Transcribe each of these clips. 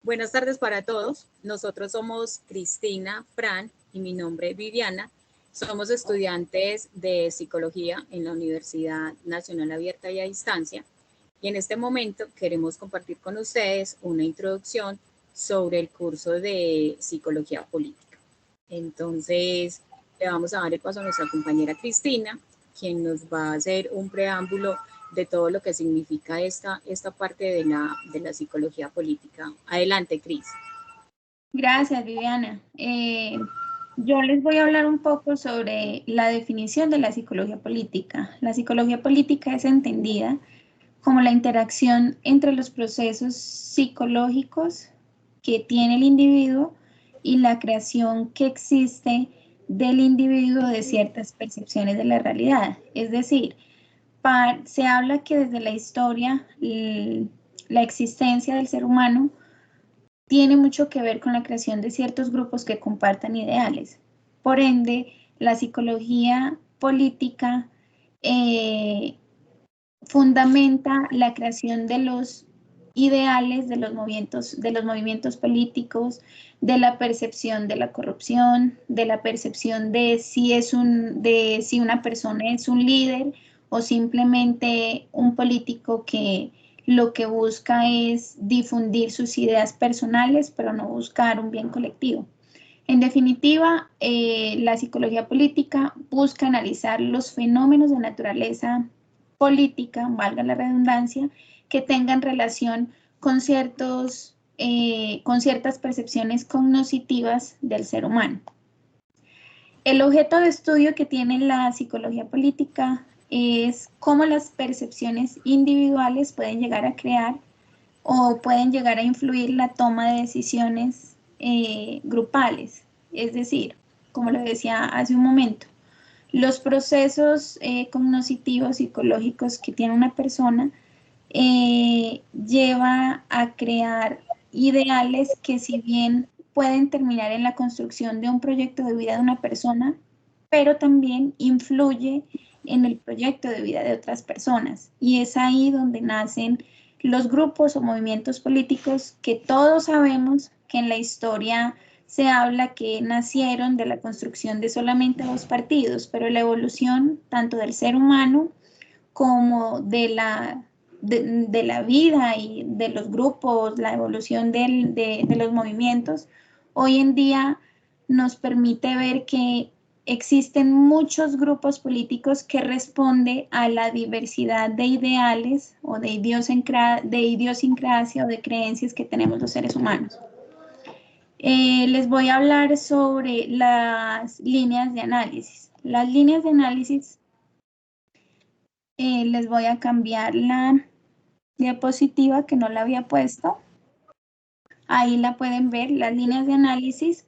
Buenas tardes para todos. Nosotros somos Cristina, Fran y mi nombre es Viviana. Somos estudiantes de psicología en la Universidad Nacional Abierta y a Distancia. Y en este momento queremos compartir con ustedes una introducción sobre el curso de psicología política. Entonces, le vamos a dar el paso a nuestra compañera Cristina, quien nos va a hacer un preámbulo de todo lo que significa esta parte de la psicología política. Adelante, Cris. Gracias, Viviana. Yo les voy a hablar un poco sobre la definición de la psicología política. La psicología política es entendida como la interacción entre los procesos psicológicos que tiene el individuo y la creación que existe del individuo de ciertas percepciones de la realidad. Es decir, se habla que desde la historia, la existencia del ser humano tiene mucho que ver con la creación de ciertos grupos que compartan ideales. Por ende, la psicología política fundamenta la creación de los ideales de los movimientos políticos, de la percepción de la corrupción, de la percepción de si una persona es un líder o simplemente un político que lo que busca es difundir sus ideas personales, pero no buscar un bien colectivo. En definitiva, la psicología política busca analizar los fenómenos de naturaleza política, valga la redundancia, que tengan relación con ciertas percepciones cognitivas del ser humano. El objeto de estudio que tiene la psicología política es cómo las percepciones individuales pueden llegar a crear o pueden llegar a influir la toma de decisiones grupales. Es decir, como lo decía hace un momento, los procesos cognitivos psicológicos que tiene una persona lleva a crear ideales que, si bien pueden terminar en la construcción de un proyecto de vida de una persona, pero también influye en el proyecto de vida de otras personas. Y es ahí donde nacen los grupos o movimientos políticos que todos sabemos que en la historia se habla que nacieron de la construcción de solamente dos partidos, pero la evolución tanto del ser humano como de la vida y de los grupos, la evolución de los movimientos, hoy en día nos permite ver que existen muchos grupos políticos que responden a la diversidad de ideales o de idiosincrasia o de creencias que tenemos los seres humanos. Les voy a hablar sobre las líneas de análisis. Las líneas de análisis, les voy a cambiar la diapositiva que no la había puesto. Ahí la pueden ver. Las líneas de análisis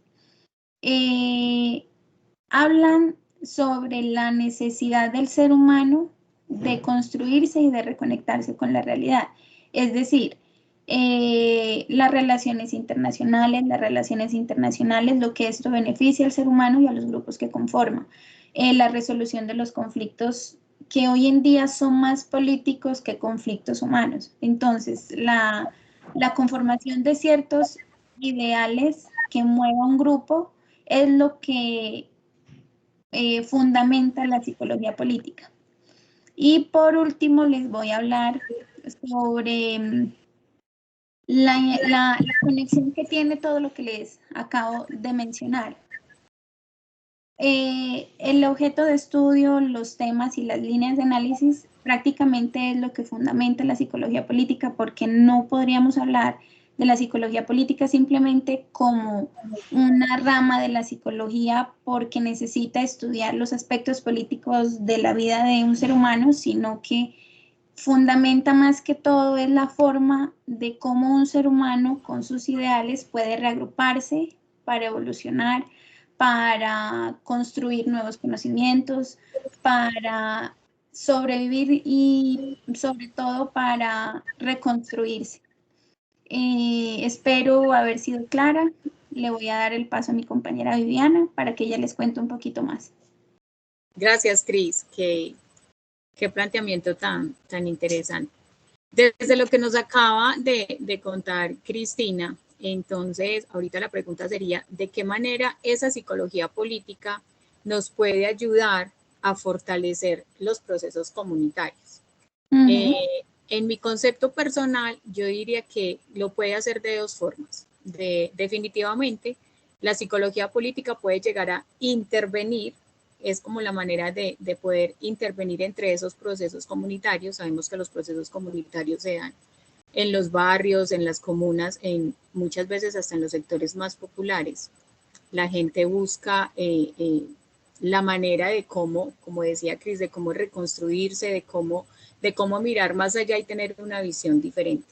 hablan sobre la necesidad del ser humano de construirse y de reconectarse con la realidad. Es decir, las relaciones internacionales, lo que esto beneficia al ser humano y a los grupos que conforman. La resolución de los conflictos que hoy en día son más políticos que conflictos humanos. Entonces, la conformación de ciertos ideales que mueva un grupo es lo que fundamenta la psicología política. Y por último, les voy a hablar sobre la conexión que tiene todo lo que les acabo de mencionar. El objeto de estudio, los temas y las líneas de análisis prácticamente es lo que fundamenta la psicología política, porque no podríamos hablar de la psicología política simplemente como una rama de la psicología porque necesita estudiar los aspectos políticos de la vida de un ser humano, sino que fundamenta más que todo es la forma de cómo un ser humano con sus ideales puede reagruparse para evolucionar, para construir nuevos conocimientos, para sobrevivir y sobre todo para reconstruirse. Espero haber sido clara. Le voy a dar el paso a mi compañera Viviana para que ella les cuente un poquito más. Gracias, Cris. Qué planteamiento tan interesante. Desde lo que nos acaba de contar Cristina, Entonces, ahorita la pregunta sería, ¿de qué manera esa psicología política nos puede ayudar a fortalecer los procesos comunitarios? En mi concepto personal, yo diría que lo puede hacer de dos formas. Definitivamente, la psicología política puede llegar a intervenir, es como la manera de poder intervenir entre esos procesos comunitarios. Sabemos que los procesos comunitarios se dan en los barrios, en las comunas, muchas veces hasta en los sectores más populares. La gente busca la manera de cómo, como decía Cris, de cómo reconstruirse, de cómo mirar más allá y tener una visión diferente.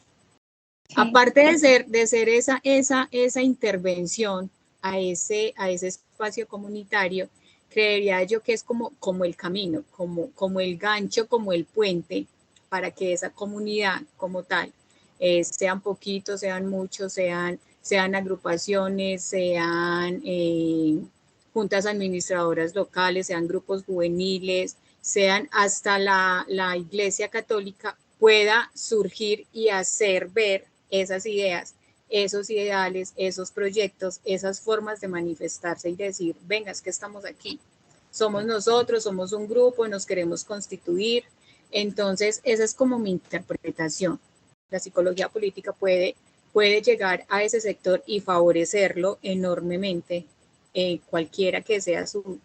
Sí. Aparte de ser esa intervención a ese espacio comunitario, creería yo que es como el camino, como el gancho, como el puente para que esa comunidad como tal, sean poquitos, sean muchos, sean agrupaciones, sean juntas administradoras locales, sean grupos juveniles, sean hasta la Iglesia Católica, pueda surgir y hacer ver esas ideas, esos ideales, esos proyectos, esas formas de manifestarse y decir, venga, es que estamos aquí, somos nosotros, somos un grupo, nos queremos constituir. Entonces, esa es como mi interpretación. La psicología política puede llegar a ese sector y favorecerlo enormemente, cualquiera que sea su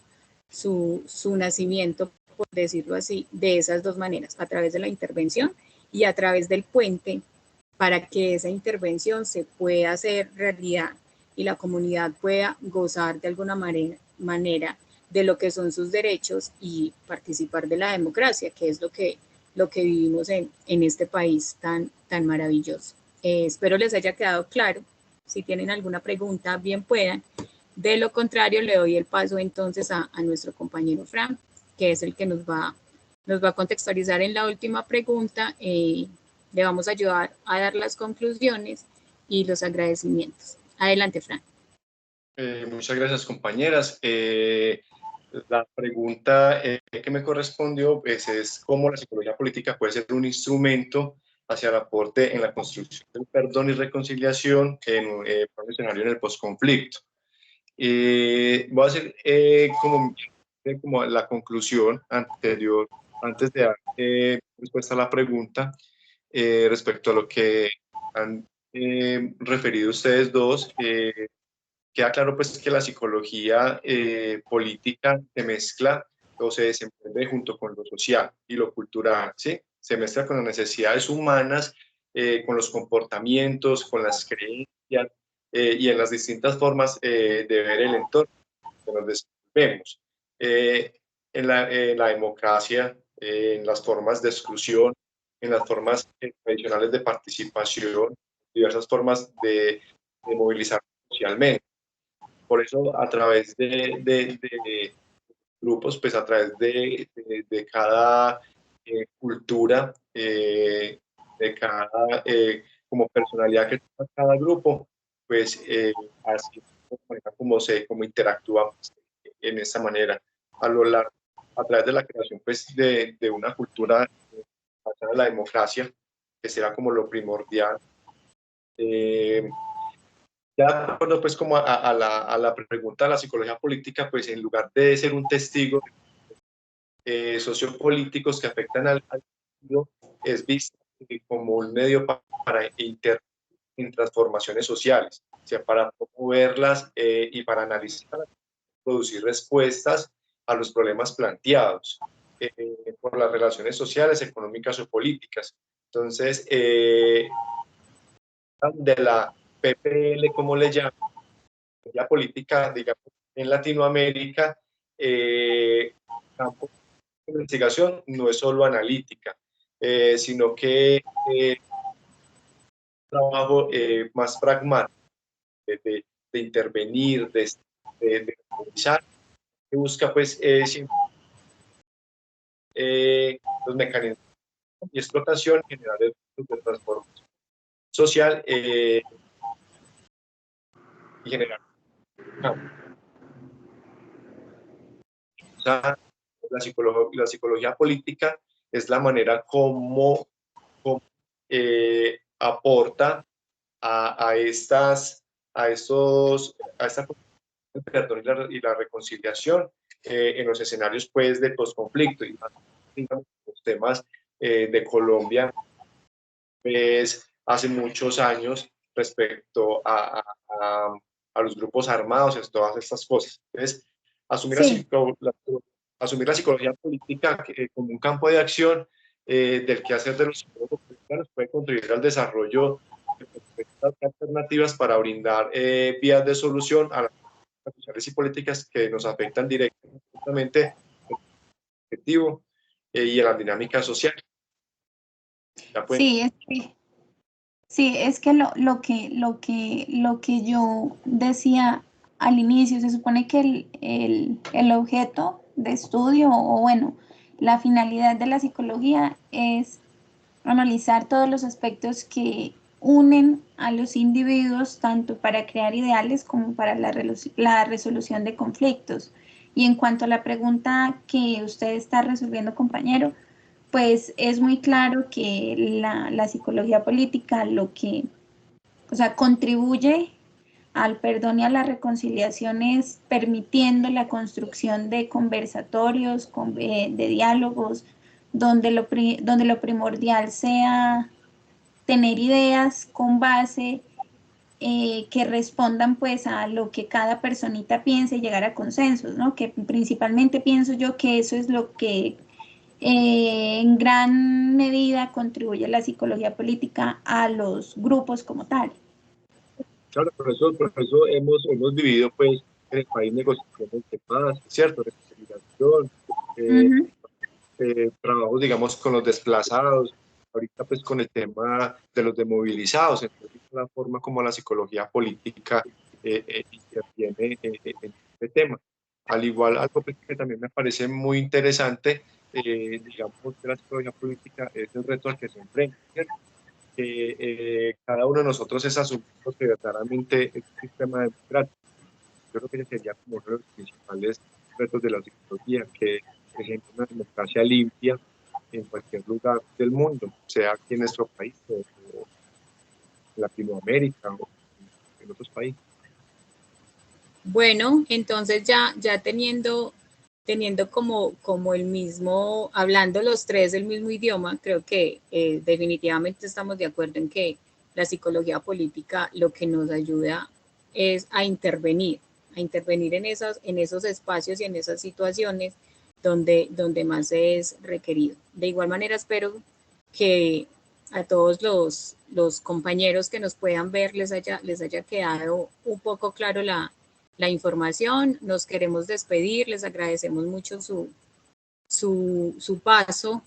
nacimiento, por decirlo así, de esas dos maneras, a través de la intervención y a través del puente, para que esa intervención se pueda hacer realidad y la comunidad pueda gozar de alguna manera de lo que son sus derechos y participar de la democracia, que es lo que vivimos en este país tan maravilloso. Espero les haya quedado claro. Si tienen alguna pregunta, bien puedan. De lo contrario, le doy el paso entonces a nuestro compañero Fran, que es el que nos va a contextualizar en la última pregunta. Le vamos a ayudar a dar las conclusiones y los agradecimientos. Adelante, Fran. Muchas gracias, compañeras. La pregunta que me correspondió pues, es cómo la psicología política puede ser un instrumento hacia el aporte en la construcción del perdón y reconciliación en un escenario en el posconflicto. Voy a hacer como la conclusión anterior, antes de dar respuesta a la pregunta, respecto a lo que han referido ustedes dos. Queda claro pues que la psicología política se mezcla o se desenvuelve junto con lo social y lo cultural, ¿sí? Se mezcla con las necesidades humanas, con los comportamientos, con las creencias y en las distintas formas de ver el entorno que nos desenvolvemos. En la democracia, en las formas de exclusión, en las formas tradicionales de participación, diversas formas de movilizar socialmente. Por eso, a través de grupos, pues a través de cada cultura, de cada como personalidad que tenga cada grupo, pues así como interactúa en esa manera a través de la creación pues de una cultura basada en la democracia, que será como lo primordial. De acuerdo pues como a la pregunta de la psicología política, pues en lugar de ser un testigo sociopolíticos que afectan al individuo, es visto como un medio para intervenir en transformaciones sociales, o sea, para promoverlas y para analizarlas, producir respuestas a los problemas planteados por las relaciones sociales, económicas o políticas. Entonces, de la PPL, como le llaman, la política, digamos, en Latinoamérica, campo de investigación no es solo analítica, sino que trabajo más pragmático, de intervenir, de revisar, que busca pues los mecanismos y explotación generales de transformación social y general. La psicología política es la manera como aporta esta perdón y la reconciliación en los escenarios pues de posconflicto y digamos, los temas de Colombia pues hace muchos años respecto a los grupos armados y todas estas cosas. Entonces, asumir, Sí. asumir la psicología política como un campo de acción del quehacer de los psicólogos cristianos puede contribuir al desarrollo de perspectivas alternativas para brindar vías de solución a las sociales y políticas que nos afectan directamente en el objetivo y en la dinámica social. Sí, es que lo que yo decía al inicio, se supone que el objeto de estudio, o bueno, la finalidad de la psicología es analizar todos los aspectos que unen a los individuos, tanto para crear ideales como para la resolución de conflictos. Y en cuanto a la pregunta que usted está resolviendo, compañero, pues es muy claro que la psicología política lo que, o sea, contribuye al perdón y a la reconciliación es permitiendo la construcción de conversatorios, de diálogos, donde lo primordial sea tener ideas con base que respondan pues a lo que cada personita piense y llegar a consensos, ¿no? Que principalmente pienso yo que eso es lo que en gran medida contribuye la psicología política a los grupos como tal. Claro, por eso hemos vivido pues en el país negociaciones de paz, ¿cierto? Reconciliación, trabajos, digamos, con los desplazados, ahorita pues con el tema de los demovilizados, entonces la forma como la psicología política interviene en este tema. Al igual, algo pues, que también me parece muy interesante, digamos, de la psicología política es el reto al que se enfrenta, ¿cierto? Cada uno de nosotros es asumido que verdaderamente es un sistema democrático. Yo creo que ese sería como uno de los principales retos de la psicología, que por ejemplo una democracia limpia en cualquier lugar del mundo, sea aquí en nuestro país o en Latinoamérica o en otros países. Bueno, entonces ya teniendo como el mismo, hablando los tres el mismo idioma, creo que definitivamente estamos de acuerdo en que la psicología política lo que nos ayuda es a intervenir en esos espacios y en esas situaciones donde más es requerido. De igual manera espero que a todos los compañeros que nos puedan ver les haya quedado un poco claro la información. Nos queremos despedir, les agradecemos mucho su paso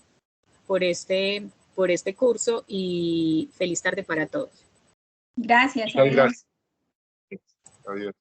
por este curso y feliz tarde para todos. Gracias, Muchas adiós. gracias. Adiós.